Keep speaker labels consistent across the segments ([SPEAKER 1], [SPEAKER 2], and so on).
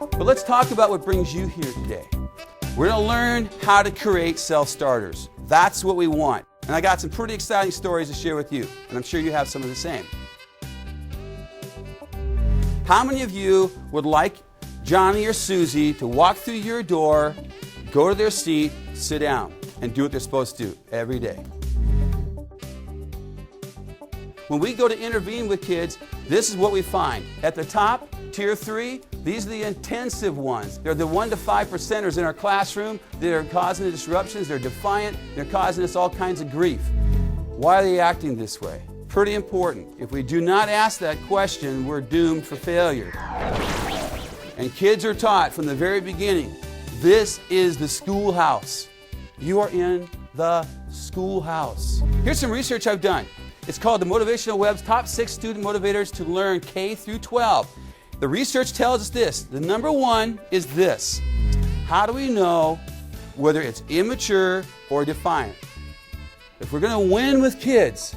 [SPEAKER 1] But let's talk about what brings you here today. We're going to learn how to create self-starters. That's what we want. And I got some pretty exciting stories to share with you, and I'm sure you have some of the same. How many of you would like Johnny or Susie to walk through your door, go to their seat, sit down, and do what they're supposed to do every day? When we go to intervene with kids, this is what we find. At the top, Tier 3, these are the intensive ones. They're the 1 to 5%ers in our classroom. They're causing the disruptions. They're defiant. They're causing us all kinds of grief. Why are they acting this way? Pretty important. If we do not ask that question, we're doomed for failure. And kids are taught from the very beginning, this is the schoolhouse. You are in the schoolhouse. Here's some research I've done. It's called the Motivational Web's Top 6 Student Motivators to Learn K through 12. The research tells us this. The number one is this. How do we know whether it's immature or defiant? If we're going to win with kids,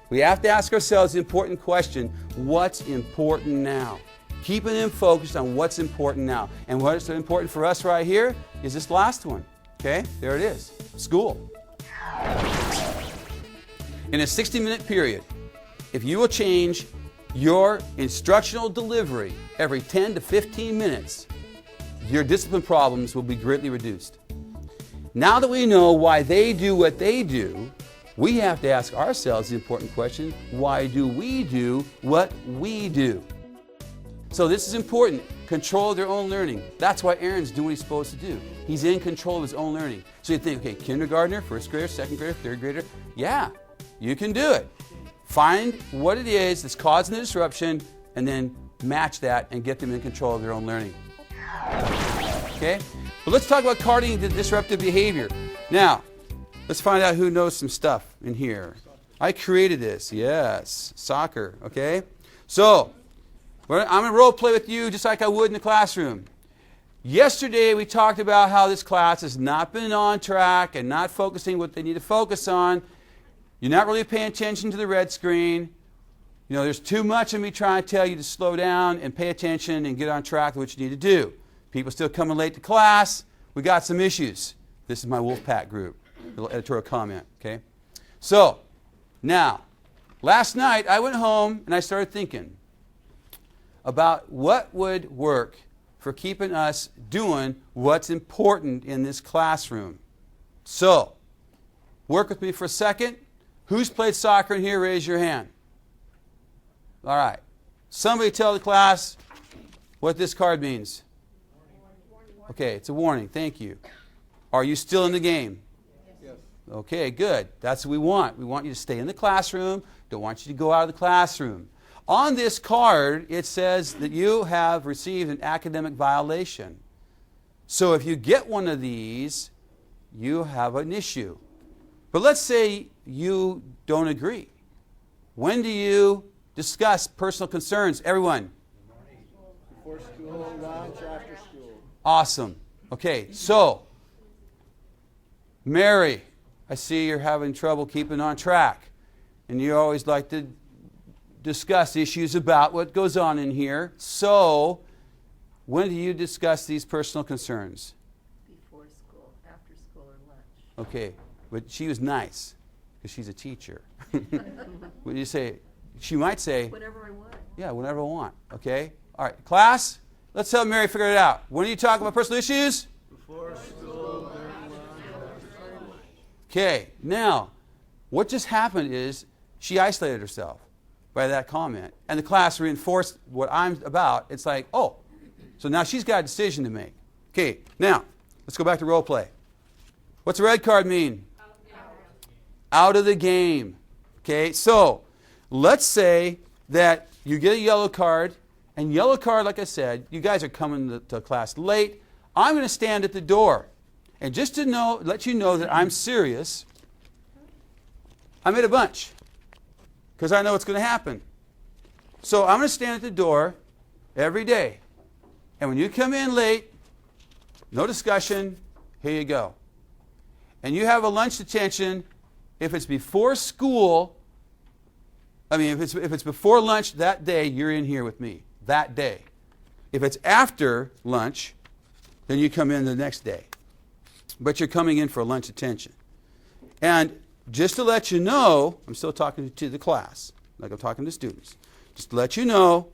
[SPEAKER 1] we have to ask ourselves the important question, what's important now? Keeping them focused on what's important now. And what's important for us right here is this last one. Okay, there it is, school. In a 60-minute period, if you will change your instructional delivery every 10 to 15 minutes, your discipline problems will be greatly reduced. Now that we know why they do what they do, we have to ask ourselves the important question, why do we do what we do? So this is important. Control of their own learning. That's why Aaron's doing what he's supposed to do. He's in control of his own learning. So you think, okay, kindergartner, first grader, second grader, third grader, yeah, you can do it. Find what it is that's causing the disruption and then match that and get them in control of their own learning. Okay? But let's talk about guarding the disruptive behavior. Now, let's find out who knows some stuff in here. I created this. Yes, soccer. Okay? So, I'm going to role play with you just like I would in the classroom. Yesterday, we talked about how this class has not been on track and not focusing what they need to focus on. You're not really paying attention to the red screen. You know, there's too much of me trying to tell you to slow down and pay attention and get on track with what you need to do. People still coming late to class. We got some issues. This is my Wolfpack group. Little editorial comment, okay? So, now, last night I went home and I started thinking about what would work for keeping us doing what's important in this classroom. So, work with me for a second. Who's played soccer in here? Raise your hand. All right. Somebody tell the class what this card means. Okay, it's a warning. Thank you. Are you still in the game? Yes. Okay, good. That's what we want. We want you to stay in the classroom. Don't want you to go out of the classroom. On this card, it says that you have received an academic violation. So if you get one of these, you have an issue. But let's say you don't agree. When do you discuss personal concerns? Everyone.
[SPEAKER 2] Before school, lunch, after school.
[SPEAKER 1] Awesome. Okay, so, Mary, I see you're having trouble keeping on track. And you always like to discuss issues about what goes on in here. So, when do you discuss these personal concerns?
[SPEAKER 3] Before school, after school, or lunch.
[SPEAKER 1] Okay, but she was nice because she's a teacher. What do you say? She might say,
[SPEAKER 3] whenever I want.
[SPEAKER 1] Yeah, whenever I want. Okay? All right, class, let's help Mary figure it out. When do you talk about personal issues?
[SPEAKER 2] Before school, during lunch.
[SPEAKER 1] Okay, now, what just happened is she isolated herself by that comment. And the class reinforced what I'm about. It's like, oh, so now she's got a decision to make. Okay, now, let's go back to role play. What's the red card mean? Out of the game. Okay, so let's say that you get a yellow card, and yellow card, like I said, you guys are coming to class late. I'm going to stand at the door. And just to let you know that I'm serious, I made a bunch because I know what's going to happen. So I'm going to stand at the door every day. And when you come in late, no discussion, here you go. And you have a lunch detention. If it's before school, if it's before lunch that day, you're in here with me. That day. If it's after lunch, then you come in the next day. But you're coming in for lunch attention. And just to let you know, I'm still talking to the class, like I'm talking to students. Just to let you know,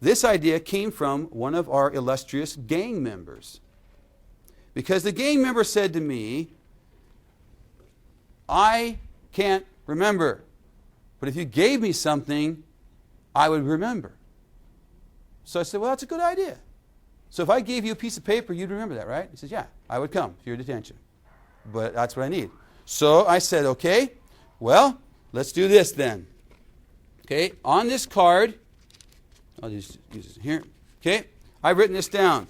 [SPEAKER 1] this idea came from one of our illustrious gang members. Because the gang member said to me, I can't remember, but if you gave me something, I would remember. So I said, well, that's a good idea. So if I gave you a piece of paper, you'd remember that, right? He says, yeah, I would come to your detention. But that's what I need. So I said, okay, well, let's do this then. Okay, on this card, I'll just use this here. Okay, I've written this down.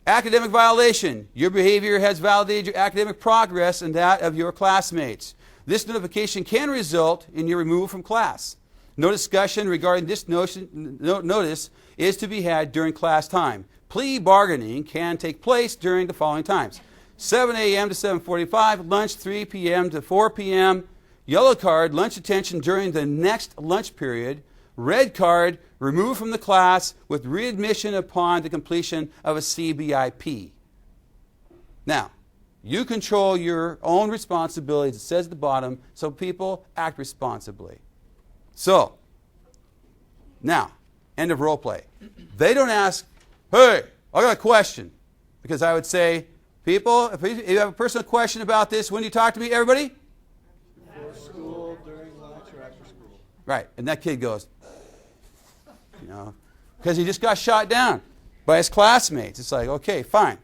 [SPEAKER 1] Academic violation. Your behavior has validated your academic progress and that of your classmates. This notification can result in your removal from class. No discussion regarding this notice is to be had during class time. Plea bargaining can take place during the following times: 7 a.m. to 7:45, lunch 3 p.m. to 4 p.m., yellow card, lunch attention during the next lunch period, red card, removed from the class with readmission upon the completion of a CBIP. Now, you control your own responsibilities. It says at the bottom, so people act responsibly. So, now, end of role play. They don't ask, hey, I got a question. Because I would say, people, if you have a personal question about this, when do you talk to me, everybody?
[SPEAKER 2] Before school, during lunch, or after school.
[SPEAKER 1] Right, and that kid goes, because he just got shot down by his classmates. It's like, okay, fine.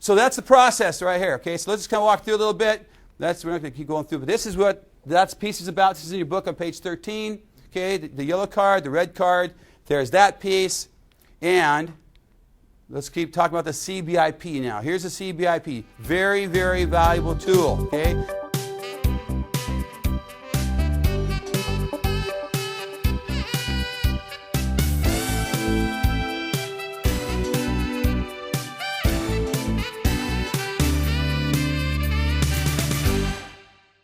[SPEAKER 1] So that's the process right here. Okay, so let's just kind of walk through a little bit. We're not going to keep going through, but this is what that piece is about. This is in your book on page 13. Okay, the yellow card, the red card. There's that piece. And let's keep talking about the CBIP now. Here's the CBIP. Very, very valuable tool. Okay.